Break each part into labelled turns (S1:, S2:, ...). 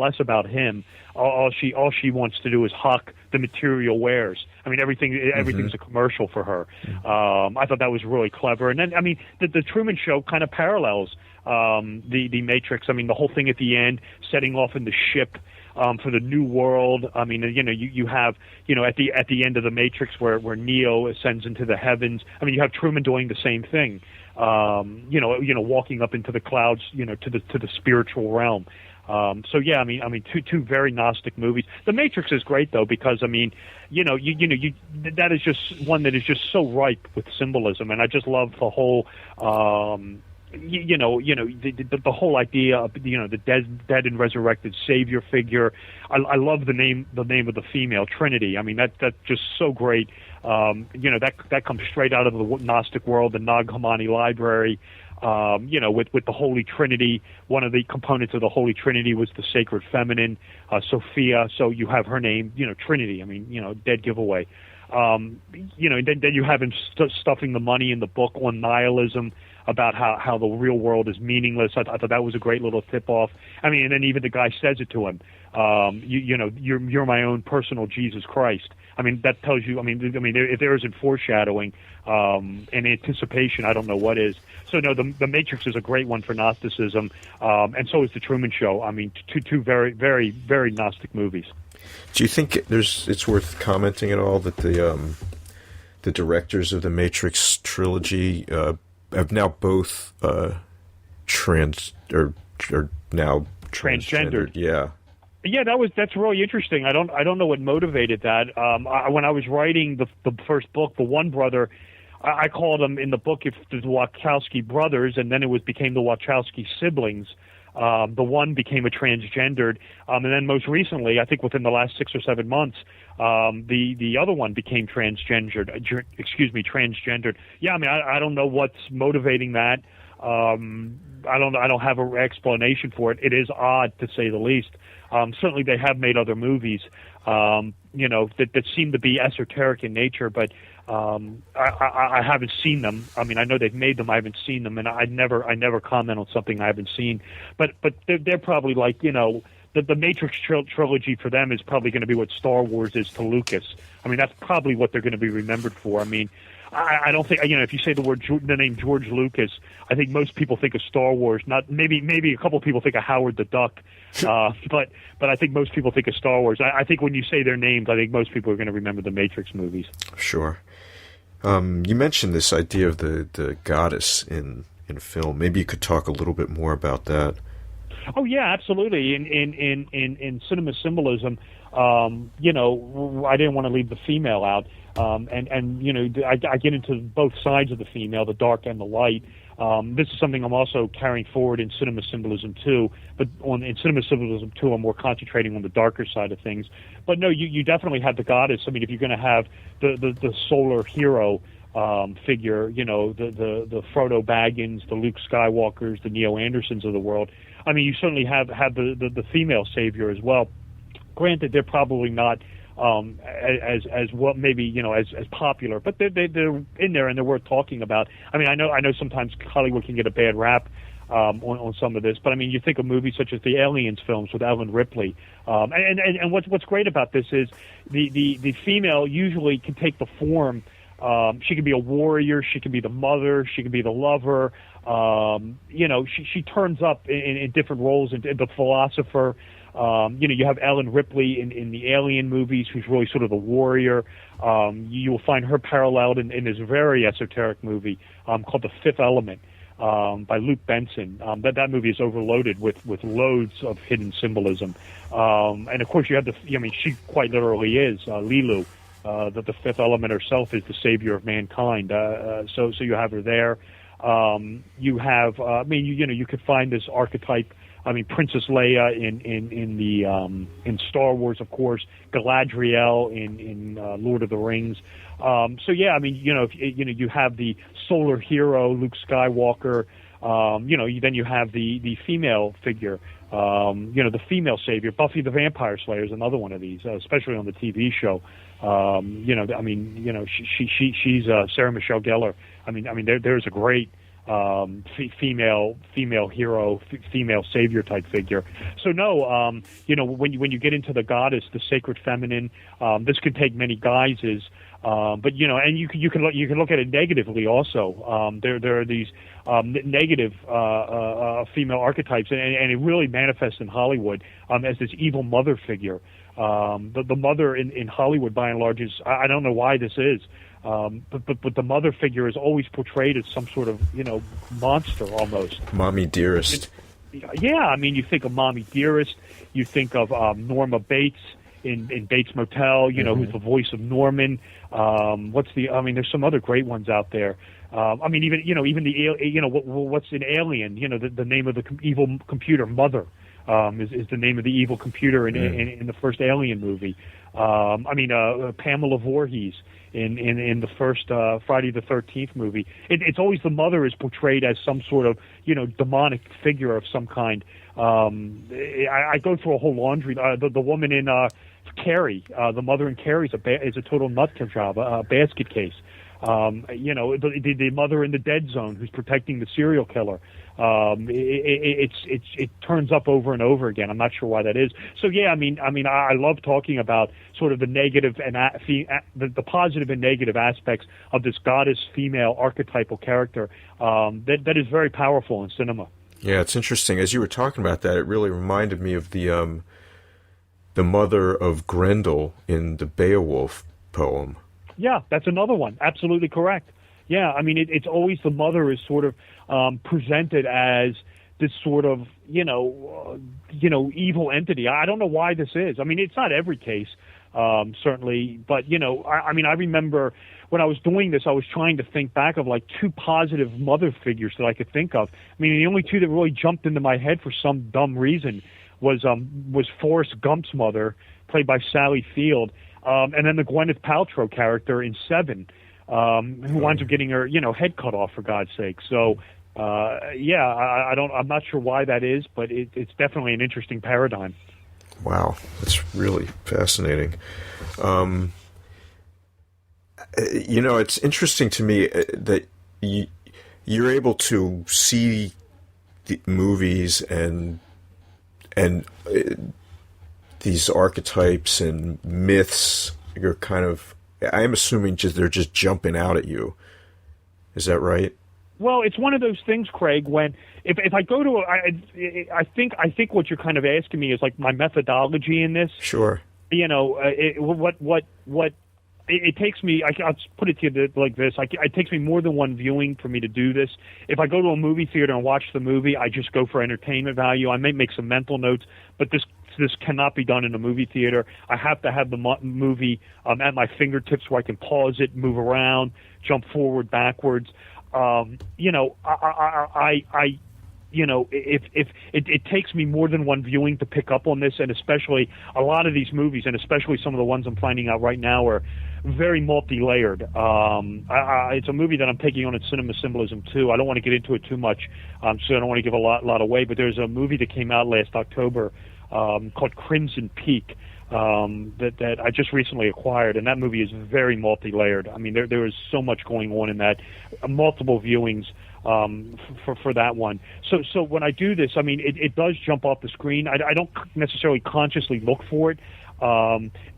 S1: less about him. All she wants to do is hawk the material wares. I mean, everything's a commercial for her. I thought that was really clever. And then, I mean, the Truman Show kind of parallels the Matrix. I mean, the whole thing at the end, setting off in the ship for the new world. I mean, you have, at the end of the Matrix where Neo ascends into the heavens. I mean, you have Truman doing the same thing. Walking up into the clouds, to the spiritual realm. So yeah, I mean, two very Gnostic movies. The Matrix is great though, because I mean, that is just one that is just so ripe with symbolism, and I just love the whole, the whole idea of the dead and resurrected savior figure. I love the name of the female Trinity. I mean, that's just so great. That comes straight out of the Gnostic world, the Nag Hammadi library. With the Holy Trinity, one of the components of the Holy Trinity was the sacred feminine, Sophia. So you have her name, Trinity. I mean, dead giveaway. Then you have him stuffing the money in the book on nihilism, about how the real world is meaningless. I thought that was a great little tip-off. I mean, and then even the guy says it to him. You're my own personal Jesus Christ. I mean, that tells you. I mean, if there isn't foreshadowing and anticipation, I don't know what is. So no, the Matrix is a great one for Gnosticism, and so is the Truman Show. I mean, two very, very, very Gnostic movies.
S2: Do you think it's worth commenting at all that the directors of the Matrix trilogy have now both transgendered? Yeah.
S1: Yeah, that's really interesting. I don't know what motivated that. When I was writing the first book, the one brother, I called them in the book the Wachowski brothers, and then it became the Wachowski siblings. The one became a transgendered, and then most recently, I think within the last 6 or 7 months, the other one became transgendered. Transgendered. Yeah, I mean, I don't know what's motivating that. I don't have an explanation for it. It is odd, to say the least. Certainly, they have made other movies, that seem to be esoteric in nature, but I haven't seen them. I mean, I know they've made them. I haven't seen them, and I never comment on something I haven't seen. But they're probably like, the Matrix trilogy for them is probably going to be what Star Wars is to Lucas. I mean, that's probably what they're going to be remembered for. I mean, I don't think, if you say the name George Lucas, I think most people think of Star Wars. Not maybe a couple of people think of Howard the Duck, but I think most people think of Star Wars. I think when you say their names, I think most people are going to remember the Matrix movies.
S2: Sure. You mentioned this idea of the goddess in film. Maybe you could talk a little bit more about that.
S1: Oh yeah, absolutely. In cinema symbolism, I didn't want to leave the female out. I get into both sides of the female, the dark and the light. This is something I'm also carrying forward in Cinema Symbolism 2, but in Cinema Symbolism 2, I'm more concentrating on the darker side of things. But no, you definitely have the goddess. I mean, if you're going to have the solar hero figure, the Frodo Baggins, the Luke Skywalkers, the Neo Andersons of the world, I mean, you certainly have the female savior as well. Granted, they're probably not as well, maybe as popular, but they're in there and they're worth talking about. I mean, I know sometimes Hollywood can get a bad rap on some of this, but I mean, you think of movies such as the Aliens films with Ellen Ripley, and what's great about this is the female usually can take the form. She can be a warrior, she can be the mother, she can be the lover. She turns up in different roles, and the philosopher. You have Ellen Ripley in the Alien movies, who's really sort of the warrior. You will find her paralleled in this very esoteric movie called The Fifth Element by Luke Benson. That movie is overloaded with loads of hidden symbolism. And of course, you have she quite literally is Lilu. The fifth element herself is the savior of mankind. So you have her there. You have, you could find this archetype. I mean, Princess Leia in Star Wars, of course, Galadriel in Lord of the Rings. So yeah, I mean, you have the solar hero Luke Skywalker. Then you have the female figure. The female savior, Buffy the Vampire Slayer is another one of these, especially on the TV show. She's Sarah Michelle Gellar. I mean, there's a great female hero, female savior type figure. So no, when you get into the goddess, the sacred feminine, this could take many guises. But and you can look at it negatively also. There are these negative female archetypes, and it really manifests in Hollywood as this evil mother figure. The mother in Hollywood, by and large, is, I don't know why this is, but the mother figure is always portrayed as some sort of monster almost.
S2: Mommy dearest.
S1: Yeah, I mean, you think of Mommy Dearest, you think of Norma Bates in Bates Motel, who's the voice of Norman. There's some other great ones out there. Even the what's an Alien? The name of the evil computer, Mother, is the name of the evil computer in the first Alien movie. Pamela Voorhees in the first Friday the 13th movie. It's always the mother is portrayed as some sort of demonic figure of some kind. I go through a whole laundry. The woman in Carrie, the mother in Carrie is a total nut job, a basket case. The mother in the Dead Zone who's protecting the serial killer. It turns up over and over again. I'm not sure why that is. So yeah, I love talking about sort of the negative and the positive and negative aspects of this goddess female archetypal character that is very powerful in cinema.
S2: Yeah, it's interesting. As you were talking about that, it really reminded me of the mother of Grendel in the Beowulf poem.
S1: Yeah, that's another one. Absolutely correct. Yeah, it's always the mother is sort of presented as this sort of evil entity. I don't know why this is. It's not every case, certainly, but I remember when I was doing this, I was trying to think back of like two positive mother figures that I could think of. The only two that really jumped into my head for some dumb reason was Forrest Gump's mother, played by Sally Field, and then the Gwyneth Paltrow character in Seven, who winds up getting her head cut off, for God's sake. So I'm not sure why that is, but it's definitely an interesting paradigm.
S2: Wow, that's really fascinating. It's interesting to me that you're able to see the movies and these archetypes and myths. You're kind of, I'm assuming they're just jumping out at you. Is that right?
S1: Well, it's one of those things, Craig, when if I go to I think what you're kind of asking me is like my methodology in this.
S2: Sure.
S1: It takes me, I'll put it to you like this, it takes me more than one viewing for me to do this. If I go to a movie theater and watch the movie, I just go for entertainment value. I may make some mental notes, but this cannot be done in a movie theater. I have to have the movie at my fingertips where I can pause it, move around, jump forward, backwards. If it takes me more than one viewing to pick up on this, and especially a lot of these movies, and especially some of the ones I'm finding out right now, are very multi-layered. It's a movie that I'm taking on at Cinema Symbolism too. I don't want to get into it too much, so I don't want to give a lot away. But there's a movie that came out last October called Crimson Peak that I just recently acquired, and that movie is very multi-layered. There is so much going on in that, multiple viewings for that one. So when I do this, it does jump off the screen. I don't necessarily consciously look for it.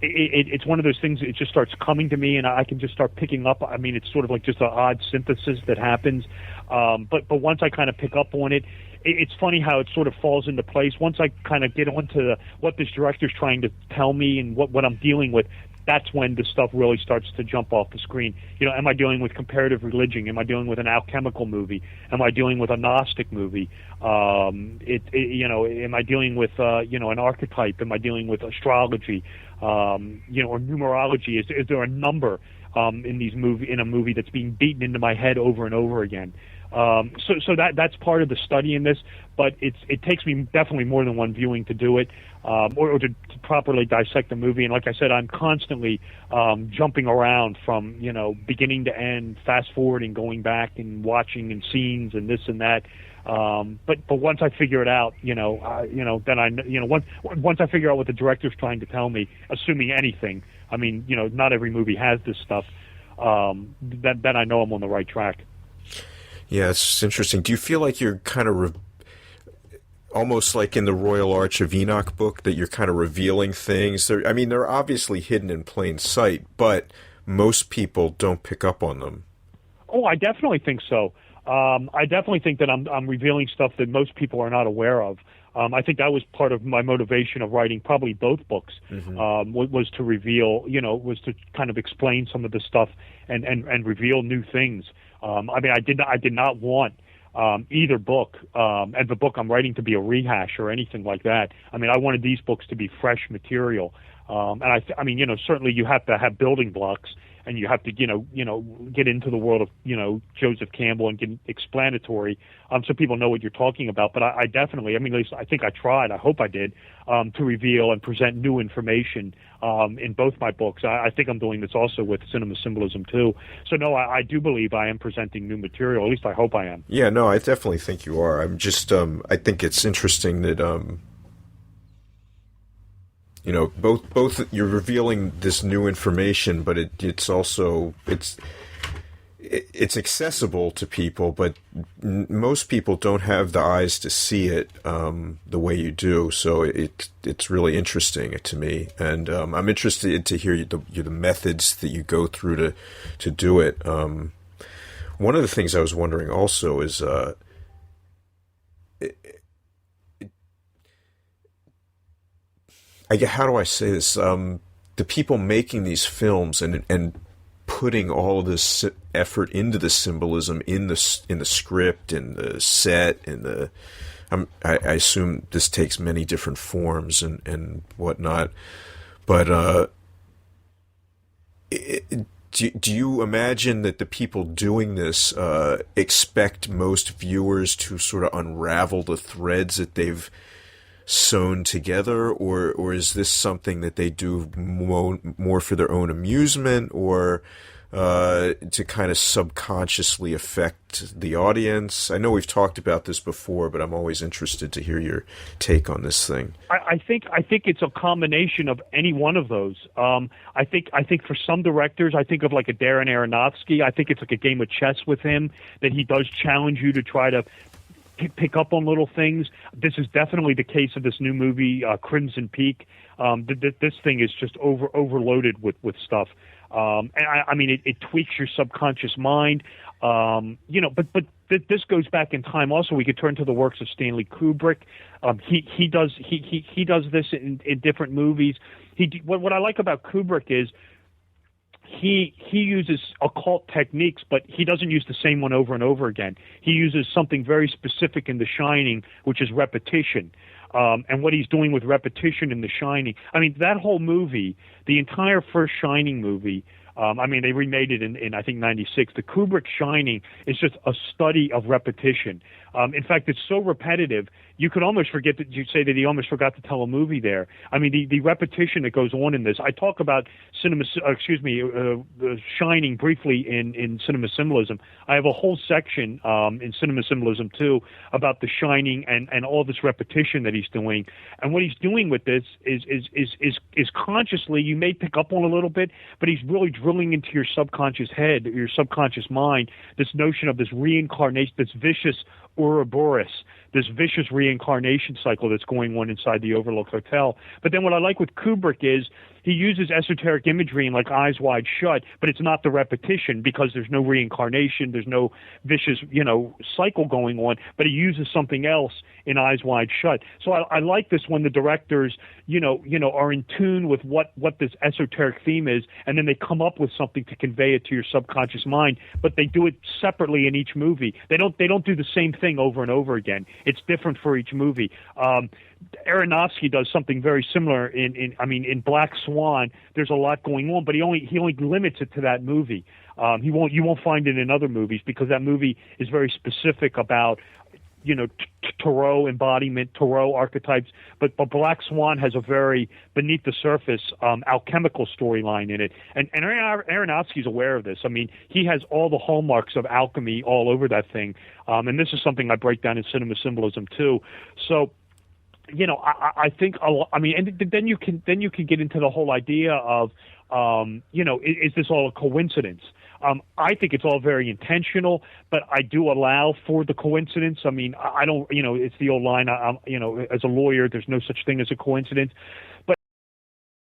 S1: It's one of those things, it just starts coming to me, and I can just start picking up. It's sort of like just an odd synthesis that happens. But once I kind of pick up on it, it's funny how it sort of falls into place. Once I kind of get onto what this director's trying to tell me and what I'm dealing with, that's when the stuff really starts to jump off the screen. Am I dealing with comparative religion? Am I dealing with an alchemical movie? Am I dealing with a Gnostic movie? Am I dealing with an archetype? Am I dealing with astrology? Or numerology? Is there a number in a movie that's being beaten into my head over and over again? So that's part of the study in this, but it takes me definitely more than one viewing to do it, or to properly dissect the movie. And like I said, I'm constantly jumping around from beginning to end, fast forwarding, going back and watching and scenes and this and that. But once I figure it out, then once I figure out what the director's trying to tell me, assuming anything, not every movie has this stuff. Then I know I'm on the right track.
S2: Yeah, it's interesting. Do you feel like you're kind of almost like in the Royal Arch of Enoch book, that you're kind of revealing things? They're obviously hidden in plain sight, but most people don't pick up on them.
S1: Oh, I definitely think so. I definitely think that I'm revealing stuff that most people are not aware of. I think that was part of my motivation of writing probably both books, was to reveal, was to kind of explain some of the stuff and reveal new things. I did not want either book and the book I'm writing to be a rehash or anything like that. I wanted these books to be fresh material. Certainly you have to have building blocks, and you have to, get into the world of, Joseph Campbell and get explanatory, so people know what you're talking about. But I definitely, at least I think I tried, I hope I did, to reveal and present new information in both my books. I think I'm doing this also with Cinema Symbolism too. So no, I do believe I am presenting new material. At least I hope I am.
S2: Yeah, no, I definitely think you are. I'm just, I think it's interesting that, both you're revealing this new information, but it's also it's accessible to people, but most people don't have the eyes to see it the way you do. So it's really interesting to me, and I'm interested to hear the methods that you go through to do it. One of the things I was wondering also is. How do I say this? The people making these films and putting all of this effort into the symbolism in the script, in the set, I assume this takes many different forms and whatnot. But do you imagine that the people doing this expect most viewers to sort of unravel the threads that they've sewn together, or is this something that they do more for their own amusement, or to kind of subconsciously affect the audience? I know we've talked about this before, but I'm always interested to hear your take on this thing.
S1: I think it's a combination of any one of those. I think for some directors, I think of like a Darren Aronofsky. I think it's like a game of chess with him, that he does challenge you to try to pick up on little things. This is definitely the case of this new movie, Crimson Peak. This thing is just overloaded with stuff. It tweaks your subconscious mind. But this goes back in time. Also, we could turn to the works of Stanley Kubrick. He does this in different movies. What I like about Kubrick is he uses occult techniques, but he doesn't use the same one over and over again. He uses something very specific in The Shining, which is repetition. And what he's doing with repetition in The Shining. That whole movie, the entire first Shining movie, they remade it in I think, 96. The Kubrick Shining is just a study of repetition. In fact, it's so repetitive, you could almost forget that you say that he almost forgot to tell a movie there. The repetition that goes on in this. I talk about The Shining briefly in Cinema Symbolism. I have a whole section in Cinema Symbolism too about The Shining and all this repetition that he's doing. And what he's doing with this is consciously, you may pick up on a little bit, but he's really drilling into your subconscious head, your subconscious mind, this notion of this reincarnation, this vicious Ouroboros, this vicious reincarnation cycle that's going on inside the Overlook Hotel. But then what I like with Kubrick is he uses esoteric imagery in like Eyes Wide Shut, but it's not the repetition because there's no reincarnation, there's no vicious, cycle going on, but he uses something else in Eyes Wide Shut. So I like this when the directors, are in tune with what this esoteric theme is, and then they come up with something to convey it to your subconscious mind, but they do it separately in each movie. They don't do the same thing over and over again. It's different for each movie. Aronofsky does something very similar in Black Swan. There's a lot going on, but he only limits it to that movie. You won't find it in other movies because that movie is very specific about Tarot embodiment, Tarot archetypes, but Black Swan has a very beneath the surface alchemical storyline in it, and Aronofsky's aware of this. He has all the hallmarks of alchemy all over that thing, and this is something I break down in Cinema Symbolism too. So, I think and then you can get into the whole idea of is this all a coincidence? I think it's all very intentional, but I do allow for the coincidence. I mean, I don't, it's the old line, as a lawyer, there's no such thing as a coincidence.